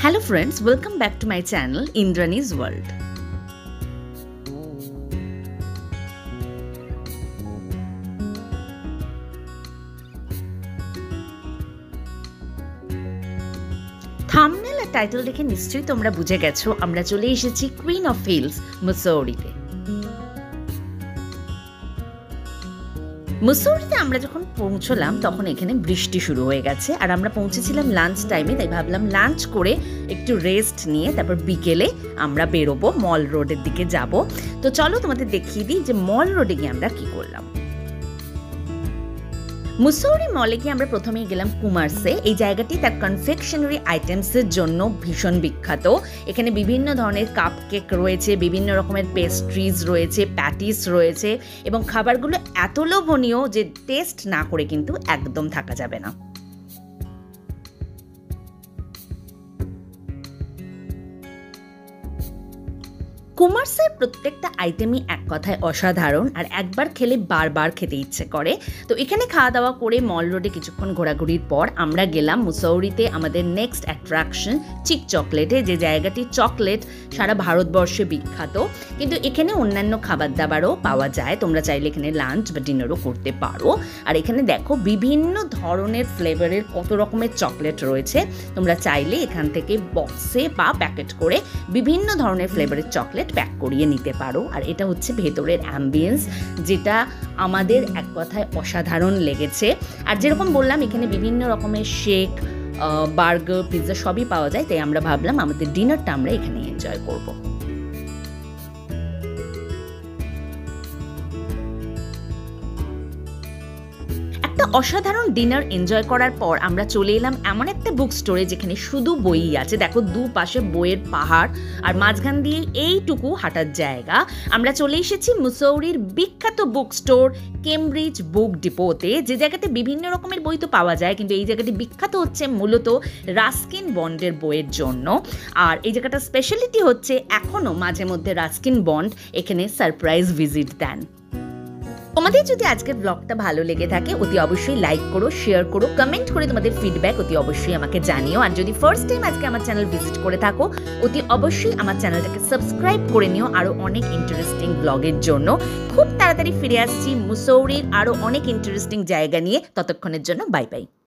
Hello friends, welcome back to my channel Indrani's World. Thumbnail আর title দেখে নিশ্চয়ই তোমরা বুঝে গেছো আমরা চলে এসেছি কুইন অফ হিলস মুসৌরিতে। মুসৌরিতে আমরা যখন পৌঁছলাম তখন এখানে বৃষ্টি শুরু হয়ে গেছে আর আমরা পৌঁছেছিলাম লাঞ্চ টাইমে, তাই ভাবলাম লাঞ্চ করে একটু রেস্ট নিয়ে তারপর বিকেলে আমরা বেরোবো, মল রোডের দিকে যাব। তো চলো তোমাদের দেখিয়ে দিই যে মল রোডে গিয়ে আমরা কি করলাম। মুসৌরি মলে গিয়ে আমরা প্রথমেই গেলাম কুমার্সে। এই জায়গাটি তার কনফেকশনারি আইটেমসের জন্য ভীষণ বিখ্যাত। এখানে বিভিন্ন ধরনের কাপ কেক রয়েছে, বিভিন্ন রকমের পেস্ট্রিজ রয়েছে, প্যাটিস রয়েছে এবং খাবারগুলো এত লোভনীয় যে টেস্ট না করে কিন্তু একদম থাকা যাবে না। কুমার্সের প্রত্যেকটা আইটেমই এক কথায় অসাধারণ আর একবার খেলে বারবার খেতে ইচ্ছে করে। তো এখানে খাওয়া দাওয়া করে মল রোডে কিছুক্ষণ ঘোরাঘুরির পর আমরা গেলাম মুসৌরিতে আমাদের নেক্সট অ্যাট্রাকশন চিক চকলেটে, যে জায়গাটি চকলেট সারা ভারতবর্ষে বিখ্যাত, কিন্তু এখানে অন্যান্য খাবার দাবারও পাওয়া যায়। তোমরা চাইলে এখানে লাঞ্চ বা ডিনারও করতে পারো। আর এখানে দেখো বিভিন্ন ধরনের ফ্লেভারের কত রকমের চকলেট রয়েছে। তোমরা চাইলে এখান থেকে বক্সে বা প্যাকেট করে বিভিন্ন ধরনের ফ্লেভারের চকলেট প্যাক করিয়ে নিতে পারো। আর এটা হচ্ছে ভেতরের অ্যাম্বিয়েন্স, যেটা আমাদের এক কথায় অসাধারণ লেগেছে। আর যেরকম বললাম এখানে বিভিন্ন রকমের শেক, বার্গার, পিৎজা সবই পাওয়া যায়, তাই আমরা ভাবলাম আমাদের ডিনারটা আমরা এখানে এনজয় করবো। অসাধারণ ডিনার এনজয় করার পর আমরা চলে এলাম এমন একটা বুক স্টোরে যেখানে শুধু বই আছে। দেখো দুপাশে বইয়ের পাহাড় আর মাঝখান দিয়ে এইটুকু হাঁটার জায়গা। আমরা চলে এসেছি মুসৌরির বিখ্যাত বুক স্টোর কেমব্রিজ বুক ডিপোতে, যে জায়গাতে বিভিন্ন রকমের বই তো পাওয়া যায়, কিন্তু এই জায়গাটি বিখ্যাত হচ্ছে মূলত রাস্কিন বন্ডের বইয়ের জন্য। আর এই জায়গাটার স্পেশালিটি হচ্ছে এখনও মাঝে মধ্যে রাস্কিন বন্ড এখানে সারপ্রাইজ ভিজিট দেন। তোমাদের যদি আজকের ব্লগটা ভালো লেগে থাকে অতি অবশ্যই লাইক করো, শেয়ার করো, কমেন্ট করে তোমাদের ফিডব্যাক অতি অবশ্যই আমাকে জানিও। আর যদি ফার্স্ট টাইম আজকে আমার চ্যানেল ভিজিট করে থাকো অতি অবশ্যই আমার চ্যানেলটাকে সাবস্ক্রাইব করে নিও আরও অনেক ইন্টারেস্টিং ব্লগের জন্য। খুব তাড়াতাড়ি ফিরে আসছি মুসৌরির আরও অনেক ইন্টারেস্টিং জায়গা নিয়ে। ততক্ষণের জন্য বাই বাই।